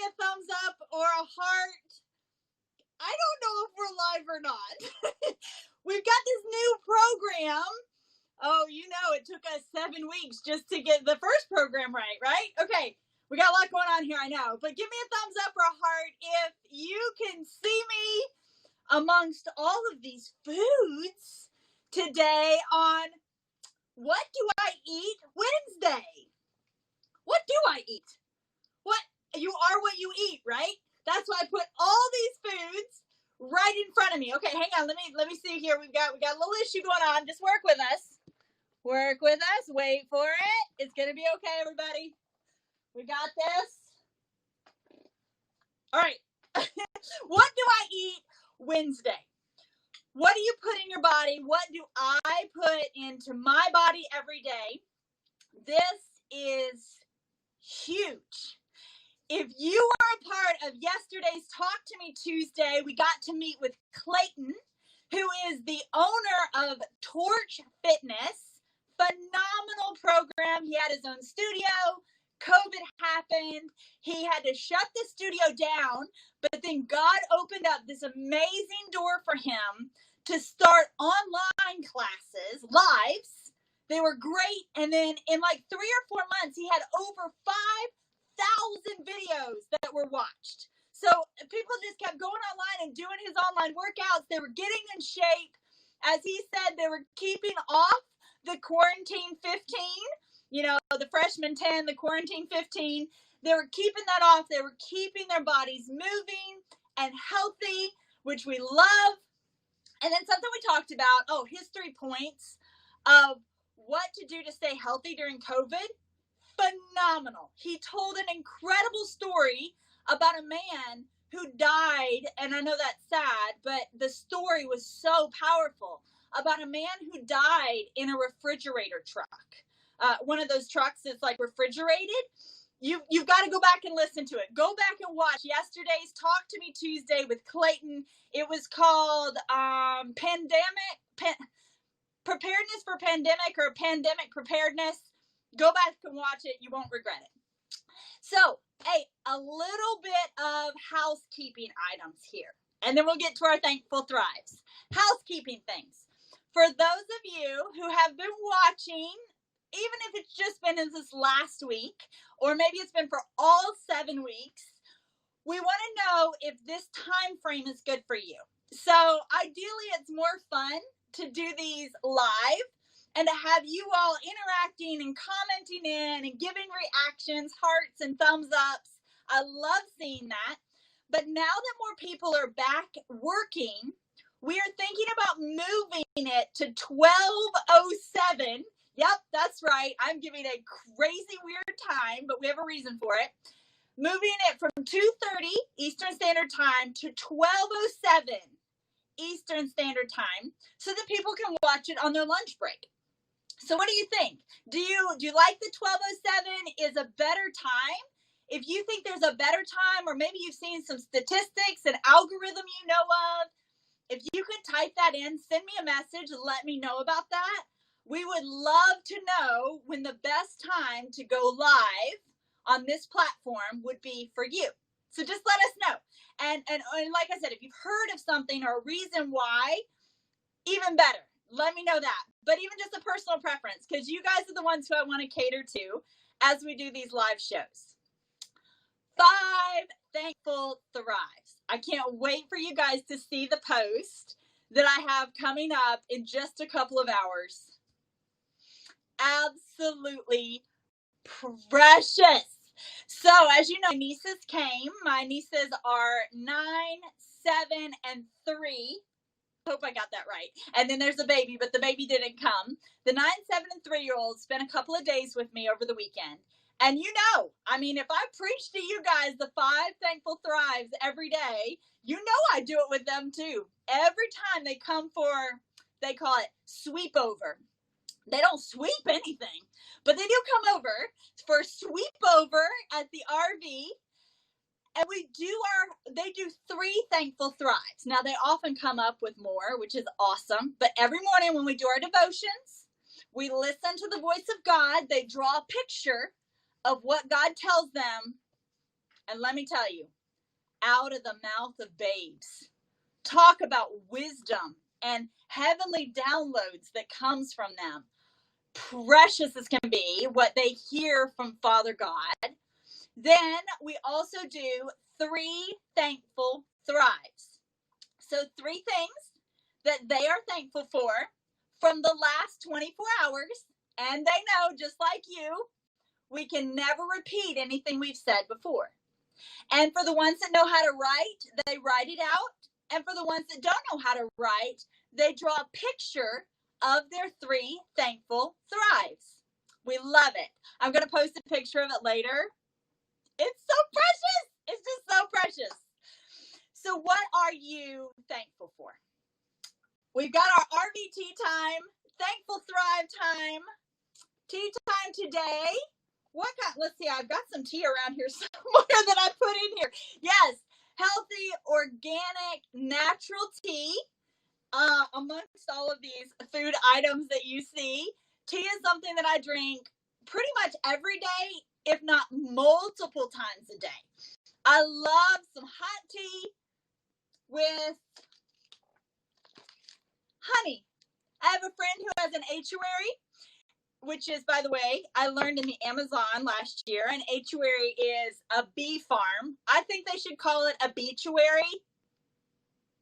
a thumbs up or a heart. I don't know if we're live or not. We've got this new program. Oh, you know, it took us 7 weeks just to get the first program right? Okay, we got a lot going on here, I know. But give me a thumbs up or a heart if you can see me amongst all of these foods today on What Do I Eat Wednesday. What do I eat? What? You are what you eat, right? That's why I put all these foods right in front of me. Okay, hang on. Let me see here. We got a little issue going on. Just work with us. Work with us. Wait for it. It's gonna be okay, everybody. We got this. All right. What do I eat Wednesday? What do you put in your body? What do I put into my body every day? This is huge. If you are a part of yesterday's Talk to Me Tuesday, we got to meet with Clayton, who is the owner of Torch Fitness. Phenomenal program. He had his own studio. COVID happened. He had to shut the studio down, but then God opened up this amazing door for him to start online classes, lives. They were great. And then in like 3 or 4 months, he had over 5,000 videos that were watched. So people just kept going online and doing his online workouts. They were getting in shape. As he said, they were keeping off the quarantine 15, you know, the freshman 10, the quarantine 15. They were keeping that off. They were keeping their bodies moving and healthy, which we love. And then something we talked about, his 3 points of what to do to stay healthy during COVID. Phenomenal. He told an incredible story about a man who died, and I know that's sad, but the story was so powerful, about a man who died in a refrigerator truck. One of those trucks that's like refrigerated. You've got to go back and listen to it. Go back and watch yesterday's Talk to Me Tuesday with Clayton. It was called Preparedness for Pandemic, or Pandemic Preparedness. Go back and watch it. You won't regret it. So, a little bit of housekeeping items here. And then we'll get to our Thankful Thrives. Housekeeping things. For those of you who have been watching, even if it's just been in this last week, or maybe it's been for all 7 weeks, we want to know if this time frame is good for you. So ideally, it's more fun to do these live and to have you all interacting and commenting in and giving reactions, hearts and thumbs ups. I love seeing that. But now that more people are back working, we are thinking about moving it to 12:07. Yep, that's right. I'm giving a crazy weird time, but we have a reason for it. Moving it from 2:30 Eastern Standard Time to 12:07 Eastern Standard Time so that people can watch it on their lunch break. So what do you think? Do you like the 12:07 is a better time? If you think there's a better time, or maybe you've seen some statistics and algorithm you know of, if you could type that in, send me a message and let me know about that. We would love to know when the best time to go live on this platform would be for you. So just let us know. And like I said, if you've heard of something or a reason why, even better. Let me know that. But even just a personal preference, because you guys are the ones who I want to cater to as we do these live shows. 5 Thankful Thrives. I can't wait for you guys to see the post that I have coming up in just a couple of hours. Absolutely precious. So, as you know, my nieces came. My nieces are 9, 7, and 3. Hope I got that right. And then there's a baby, but the baby didn't come. The 9, 7, and 3-year-olds spent a couple of days with me over the weekend. And you know, I mean, if I preach to you guys the 5 Thankful Thrives every day, you know I do it with them too. Every time they come for, they call it sweep over. They don't sweep anything, but they do come over for sweep over at the RV. And they do 3 Thankful Thrives. Now, they often come up with more, which is awesome. But every morning when we do our devotions, we listen to the voice of God. They draw a picture of what God tells them And let me tell you, out of the mouth of babes, talk about wisdom and heavenly downloads that comes from them. Precious as can be what they hear from Father God. Then we also do 3 thankful thrives. So 3 things that they are thankful for from the last 24 hours. And they know, just like you, we can never repeat anything we've said before. And for the ones that know how to write, they write it out. And for the ones that don't know how to write, they draw a picture of their 3 thankful thrives. We love it. I'm going to post a picture of it later. It's so precious. It's just so precious. So what are you thankful for? We've got our RVT time, thankful thrive time, tea time today. What kind? Let's see, I've got some tea around here somewhere that I put in here. Yes, healthy, organic, natural tea. Amongst all of these food items that you see, tea is something that I drink pretty much every day, if not multiple times a day. I love some hot tea with honey. I have a friend who has an apiary, which is, by the way, I learned in the Amazon last year. An apiary is a bee farm. I think they should call it a beachuary.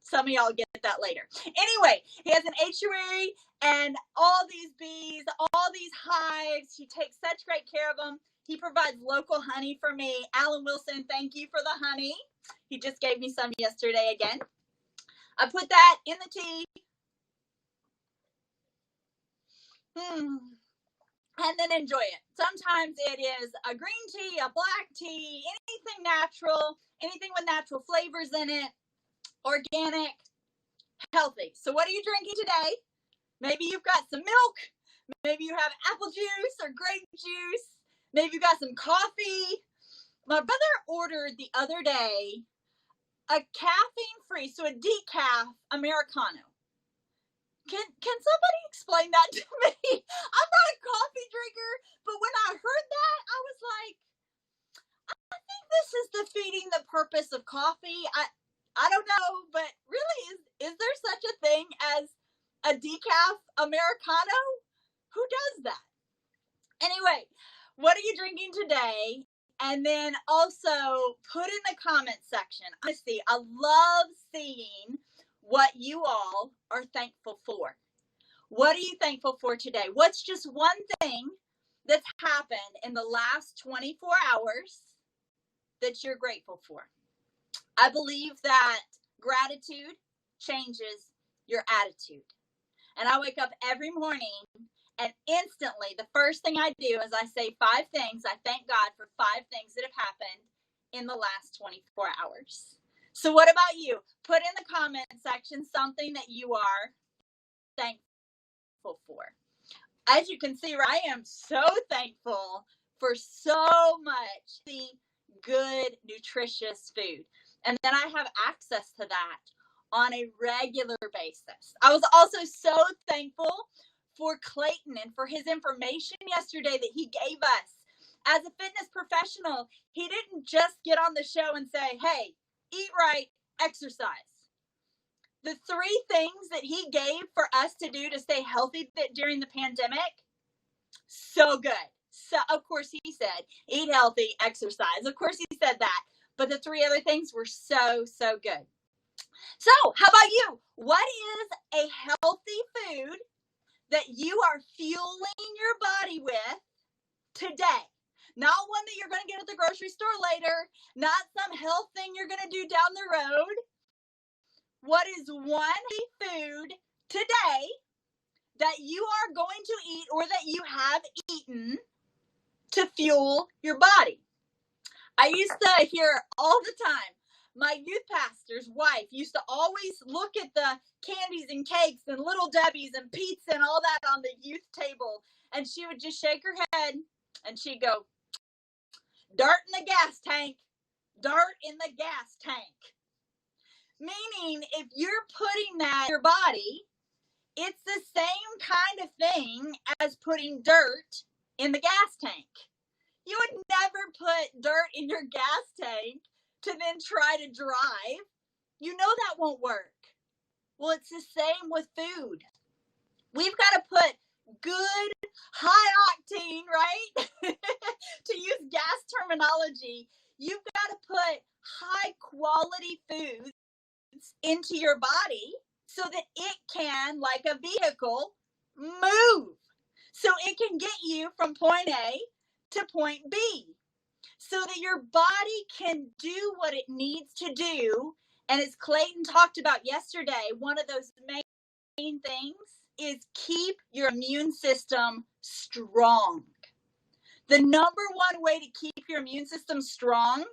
Some of y'all get that later. Anyway, he has an apiary and all these bees, all these hives. He takes such great care of them. He provides local honey for me. Alan Wilson, thank you for the honey. He just gave me some yesterday again. I put that in the tea. And then enjoy it. Sometimes it is a green tea, a black tea, anything natural, anything with natural flavors in it, organic, healthy. So what are you drinking today? Maybe you've got some milk. Maybe you have apple juice or grape juice. Maybe you got some coffee. My brother ordered the other day a caffeine-free, so a decaf Americano. Can somebody explain that to me? I'm not a coffee drinker, but when I heard that, I was like, I think this is defeating the purpose of coffee. I don't know, but really, is there such a thing as a decaf Americano? Who does that? Anyway, what are you drinking today? And then also put in the comment section. Honestly, I love seeing what you all are thankful for. What are you thankful for today? What's just one thing that's happened in the last 24 hours that you're grateful for? I believe that gratitude changes your attitude. And I wake up every morning and instantly the first thing I do is I say 5 things. I thank God for 5 things that have happened in the last 24 hours. So what about you? Put in the comment section something that you are thankful for. As you can see, I am so thankful for so much the good, nutritious food. And then I have access to that on a regular basis. I was also so thankful for Clayton and for his information yesterday that he gave us. As a fitness professional, he didn't just get on the show and say, hey, eat right, exercise. The 3 things that he gave for us to do to stay healthy during the pandemic, so good. So, of course, he said, eat healthy, exercise. Of course, he said that. But the 3 other things were so, so good. So, how about you? What is a healthy food that you are fueling your body with today? Not one that you're going to get at the grocery store later. Not some health thing you're going to do down the road. What is one food today that you are going to eat or that you have eaten to fuel your body? I used to hear all the time, my youth pastor's wife used to always look at the candies and cakes and Little Debbie's and pizza and all that on the youth table, and she would just shake her head and she'd go, dart in the gas tank, dart in the gas tank. Meaning, if you're putting that in your body, it's the same kind of thing as putting dirt in the gas tank. You would never put dirt in your gas tank to then try to drive. You know that won't work. Well, it's the same with food. We've got to put good, high octane, right? To use gas terminology, you've got to put high quality foods into your body so that it can, like a vehicle, move. So it can get you from point A to point B. So that your body can do what it needs to do. And as Clayton talked about yesterday, one of those main things is keep your immune system strong. The number one way to keep your immune system strong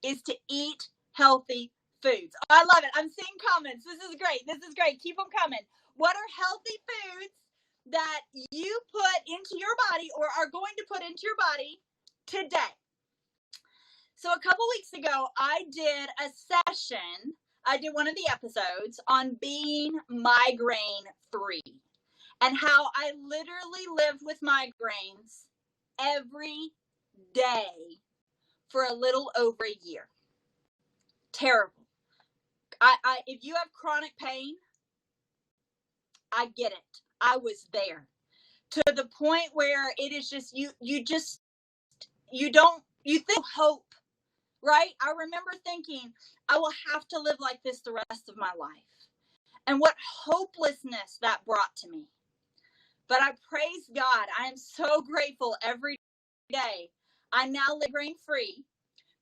is to eat healthy foods. Oh, I love it. I'm seeing comments. This is great. This is great. Keep them coming. What are healthy foods that you put into your body or are going to put into your body today? So a couple weeks ago, I did a session. I did one of the episodes on being migraine free and how I literally lived with migraines every day for a little over a year. Terrible. If you have chronic pain, I get it. I was there to the point where it is just, you think hope, right? I remember thinking I will have to live like this the rest of my life. And what hopelessness that brought to me. But I praise God. I am so grateful every day. I now live grain free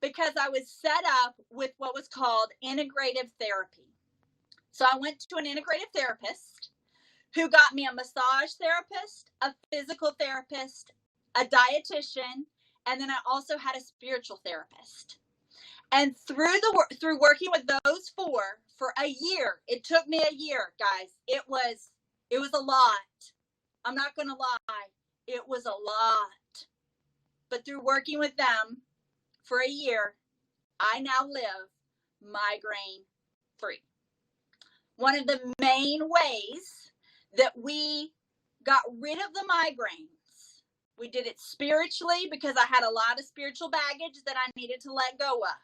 because I was set up with what was called integrative therapy. So I went to an integrative therapist who got me a massage therapist, a physical therapist, a dietitian, and then I also had a spiritual therapist. And through working with those four for a year, it took me a year, guys. It was a lot. I'm not going to lie. It was a lot. But through working with them for a year, I now live migraine free. One of the main ways that we got rid of the migraines, we did it spiritually because I had a lot of spiritual baggage that I needed to let go of.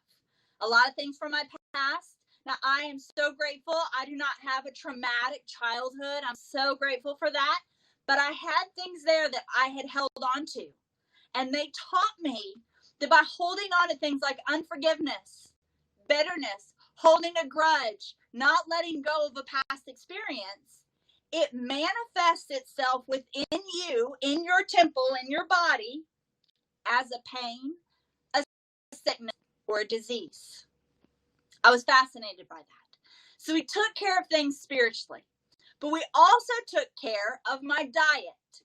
A lot of things from my past. Now, I am so grateful. I do not have a traumatic childhood. I'm so grateful for that. But I had things there that I had held on to. And they taught me that by holding on to things like unforgiveness, bitterness, holding a grudge, not letting go of a past experience, it manifests itself within you, in your temple, in your body, as a pain, a sickness, or a disease. I was fascinated by that. So we took care of things spiritually, but we also took care of my diet.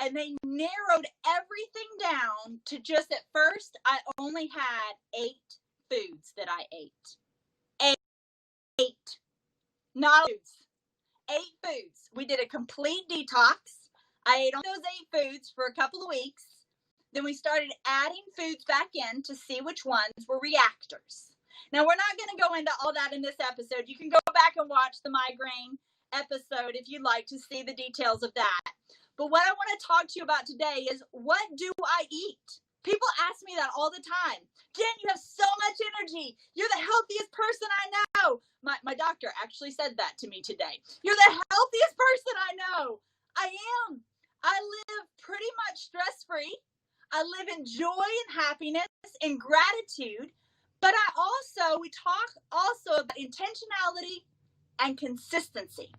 And they narrowed everything down to just, at first, I only had 8 foods that I ate. 8. Not foods. 8 foods. We did a complete detox. I ate all those 8 foods for a couple of weeks. Then we started adding foods back in to see which ones were reactors. Now, we're not going to go into all that in this episode. You can go back and watch the migraine episode if you'd like to see the details of that. But what I want to talk to you about today is, what do I eat? People ask me that all the time. Jen, you have so much energy. You're the healthiest person I know. My doctor actually said that to me today. You're the healthiest person I know. I am. I live pretty much stress-free. I live in joy and happiness and gratitude. But we talk also about intentionality and consistency.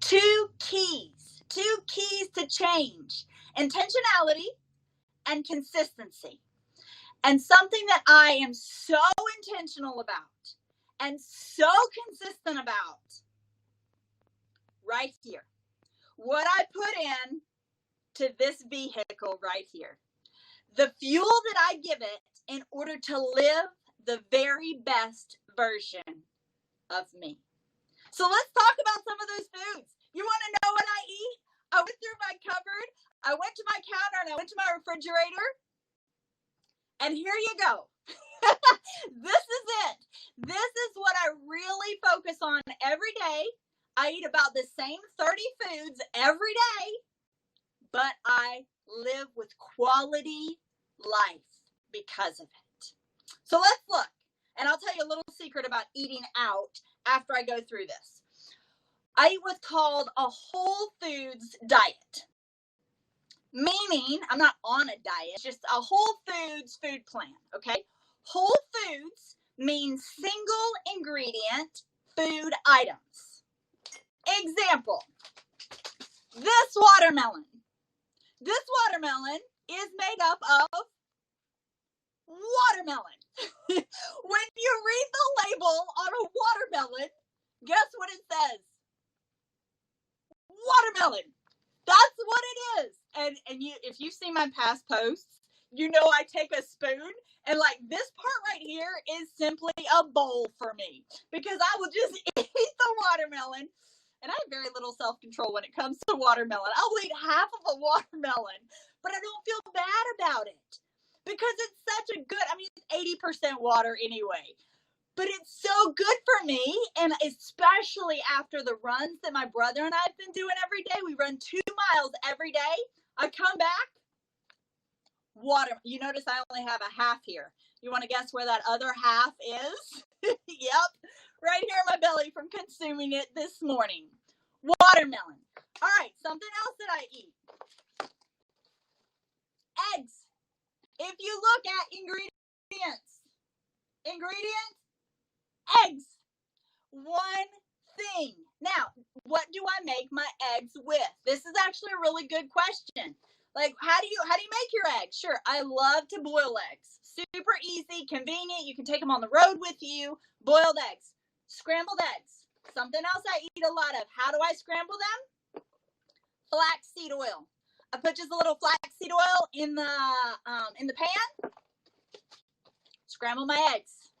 2 keys to change: intentionality and consistency. And something that I am so intentional about and so consistent about right here. What I put in to this vehicle right here. The fuel that I give it in order to live the very best version of me. So let's talk about some of those foods. You want to know what I eat? I went through my cupboard, I went to my counter, and I went to my refrigerator. And here you go. This is it. This is what I really focus on every day. I eat about the same 30 foods every day, but I live with quality life because of it. So let's look, and I'll tell you a little secret about eating out after I go through this. I eat what's called a whole foods diet, meaning I'm not on a diet, it's just a whole foods food plan, okay? Whole foods means single ingredient food items. Example, this watermelon. This watermelon is made up of watermelon. When you read the label on a watermelon, guess what it says? Watermelon. That's what it is. And you, if you've seen my past posts, you know I take a spoon and like this part right here is simply a bowl for me because I will just eat the watermelon. And I have very little self-control when it comes to watermelon. I'll eat half of a watermelon, but I don't feel bad about it because it's such a good, I mean, it's 80% water anyway. But it's so good for me, and especially after the runs that my brother and I have been doing every day. We run 2 miles every day. I come back, water. You notice I only have a half here. You want to guess where that other half is? Yep, right here in my belly from consuming it this morning. Watermelon. All right, something else that I eat. Eggs. If you look at ingredients, eggs. One thing. Now, what do I make my eggs with? This is actually a really good question. Like, how do you make your eggs? Sure, I love to boil eggs. Super easy, convenient. You can take them on the road with you. Boiled eggs, scrambled eggs. Something else I eat a lot of. How do I scramble them? Flaxseed oil. I put just a little flaxseed oil in the pan. Scramble my eggs.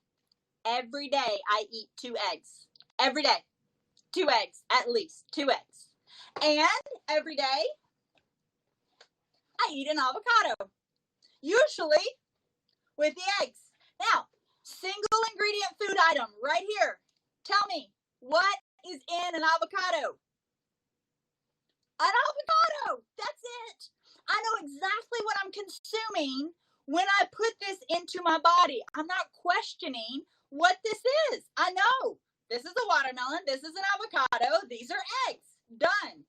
Every day I eat 2 eggs. Every day. 2 eggs, at least 2 eggs. And every day I eat an avocado. Usually with the eggs. Now, single ingredient food item right here. Tell me, what is in an avocado? An avocado. That's it. I know exactly what I'm consuming when I put this into my body. I'm not questioning what this is. I know. This is a watermelon. This is an avocado. These are eggs. Done.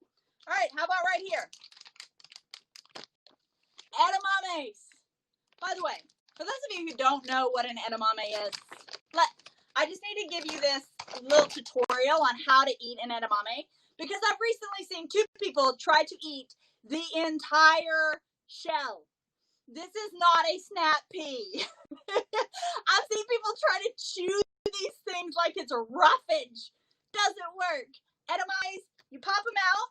All right, how about right here? Edamames. By the way, for those of you who don't know what an edamame is, I just need to give you this little tutorial on how to eat an edamame because I've recently seen 2 people try to eat the entire shell. This is not a snap pea. I've seen people try to chew these things like it's a roughage. Doesn't work. Edamame, you pop them out,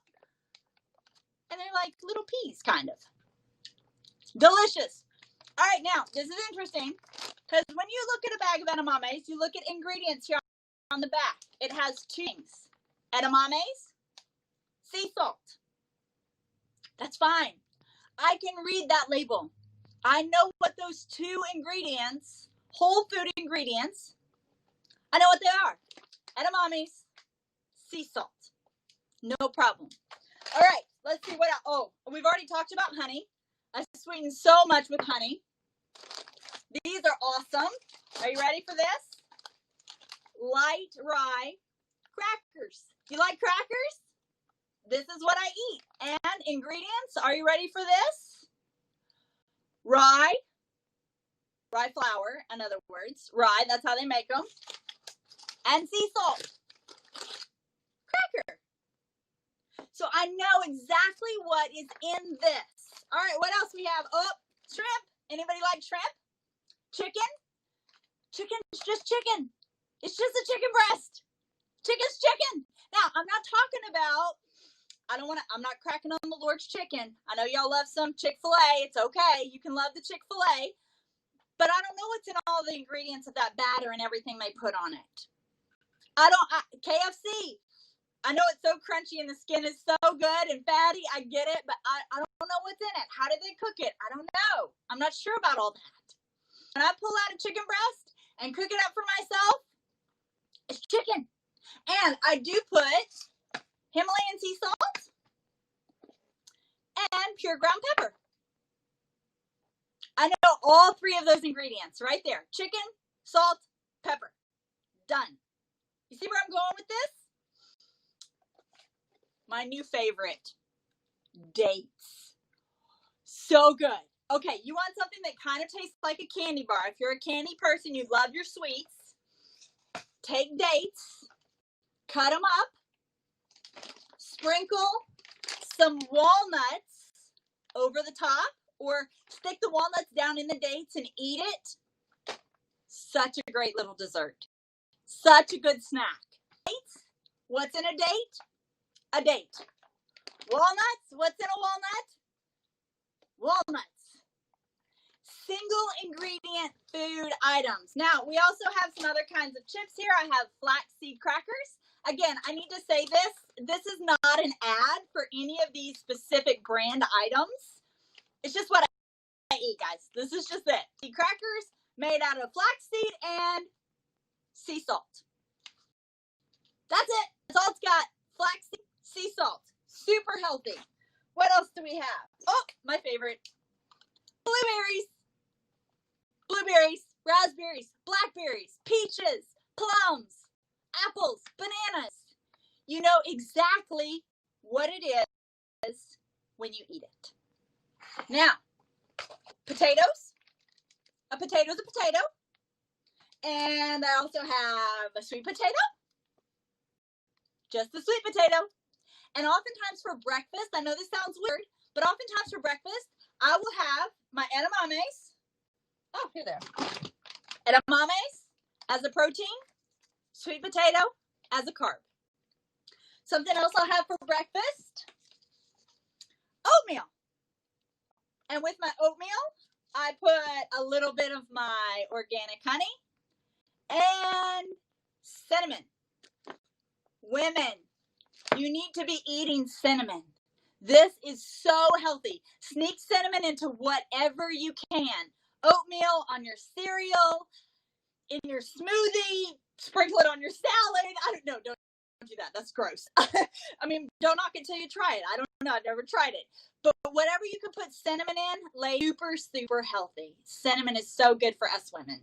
and they're like little peas, kind of. Delicious. All right, now, this is interesting, because when you look at a bag of edamames, you look at ingredients here on the back. It has 2 things. Edamames, sea salt. That's fine. I can read that label. I know what those 2 ingredients, whole food ingredients, I know what they are. Edamames, sea salt. No problem. All right, let's see what else. Oh, we've already talked about honey. I sweeten so much with honey. These are awesome. Are you ready for this? Light rye crackers. You like crackers? This is what I eat. And ingredients, are you ready for this? Rye flour, in other words. Rye, that's how they make them. And sea salt. Cracker. So I know exactly what is in this. All right, what else we have? Oh, shrimp. Anybody like shrimp? Chicken? Chicken's just chicken. It's just a chicken breast. Chicken's chicken. Now, I'm not talking about, I'm not cracking on the Lord's chicken. I know y'all love some Chick-fil-A. It's okay. You can love the Chick-fil-A. But I don't know what's in all the ingredients of that batter and everything they put on it. KFC. I know it's so crunchy and the skin is so good and fatty. I get it, but I don't know what's in it. How did they cook it? I don't know. I'm not sure about all that. When I pull out a chicken breast and cook it up for myself, it's chicken. And I do put Himalayan sea salt and pure ground pepper. I know all three of those ingredients right there. Chicken, salt, pepper. Done. You see where I'm going with this? My new favorite, dates. So good. Okay, you want something that kind of tastes like a candy bar. If you're a candy person, you love your sweets. Take dates, cut them up, sprinkle some walnuts over the top, or stick the walnuts down in the dates and eat it. Such a great little dessert. Such a good snack. Dates. What's in a date? A date. Walnuts. What's in a walnut? Walnuts. Single ingredient food items. Now, we also have some other kinds of chips here. I have flaxseed crackers. Again, I need to say this. This is not an ad for any of these specific brand items. It's just what I eat, guys. This is just it. The crackers made out of flaxseed and sea salt. That's it. That's all it's got. Flaxseed, sea salt. Super healthy. What else do we have? Oh, my favorite. Blueberries. Blueberries, raspberries, blackberries, peaches, plums, apples, bananas. You know exactly what it is when you eat it. Now, potatoes. A potato is a potato. And I also have a sweet potato. Just a sweet potato. And oftentimes for breakfast, I know this sounds weird, but oftentimes for breakfast, I will have my edamames. Oh, here they are. Edamames as a protein, sweet potato as a carb. Something else I'll have for breakfast, oatmeal. And with my oatmeal, I put a little bit of my organic honey and cinnamon. Women, you need to be eating cinnamon. This is so healthy. Sneak cinnamon into whatever you can. Oatmeal on your cereal, in your smoothie, sprinkle it on your salad. I don't know. Don't do that. That's gross. I mean, don't knock it till you try it. I don't know. I've never tried it. But whatever you can put cinnamon in, super, super healthy. Cinnamon is so good for us women.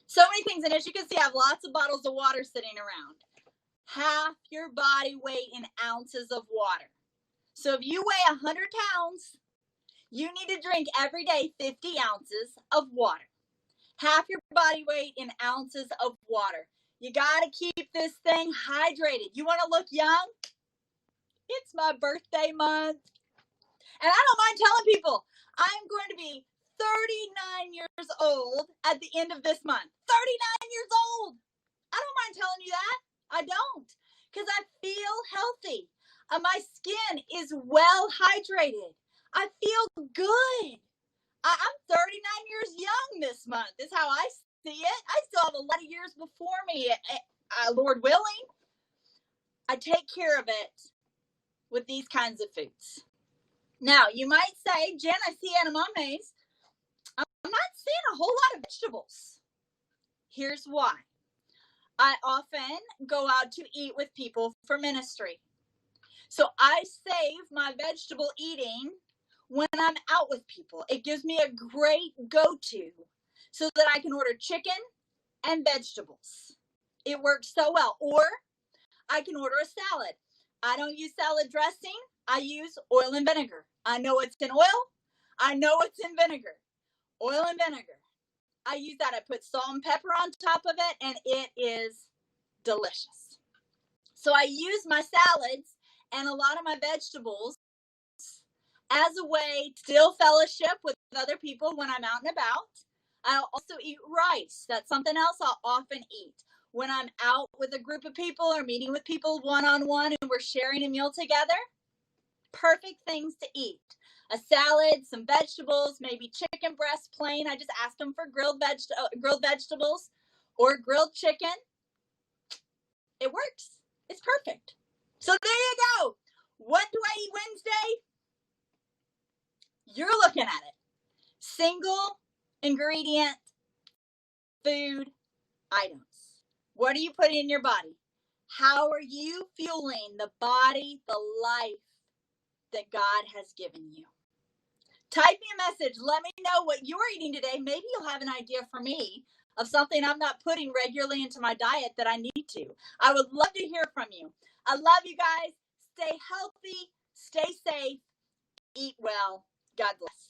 So many things. And as you can see, I have lots of bottles of water sitting around. Half your body weight in ounces of water. So if you weigh 100 pounds, you need to drink every day 50 ounces of water. Half your body weight in ounces of water. You got to keep this thing hydrated. You want to look young? It's my birthday month. And I don't mind telling people, I'm going to be 39 years old at the end of this month. 39 years old. I don't mind telling you that. I don't. Because I feel healthy. My skin is well hydrated. I feel good. I'm 39 years young this month. Is how I see it. I still have a lot of years before me, Lord willing. I take care of it with these kinds of foods. Now, you might say, Jen, I see edamames. I'm not seeing a whole lot of vegetables. Here's why. I often go out to eat with people for ministry. So I save my vegetable eating when I'm out with people. It gives me a great go-to so that I can order chicken and vegetables. It works so well. Or I can order a salad. I don't use salad dressing. I use oil and vinegar. I know it's in oil. I know it's in vinegar. Oil and vinegar. I use that. I put salt and pepper on top of it, and it is delicious. So I use my salads and a lot of my vegetables as a way to still fellowship with other people when I'm out and about. I'll also eat rice. That's something else I'll often eat. When I'm out with a group of people or meeting with people one-on-one and we're sharing a meal together, perfect things to eat. A salad, some vegetables, maybe chicken breast plain. I just ask them for grilled vegetables or grilled chicken. It works. It's perfect. So there you go. What do I eat Wednesday? You're looking at it. Single ingredient food items. What are you putting in your body? How are you fueling the body, the life that God has given you? Type me a message. Let me know what you're eating today. Maybe you'll have an idea for me of something I'm not putting regularly into my diet that I need to. I would love to hear from you. I love you guys. Stay healthy, stay safe, eat well. God bless.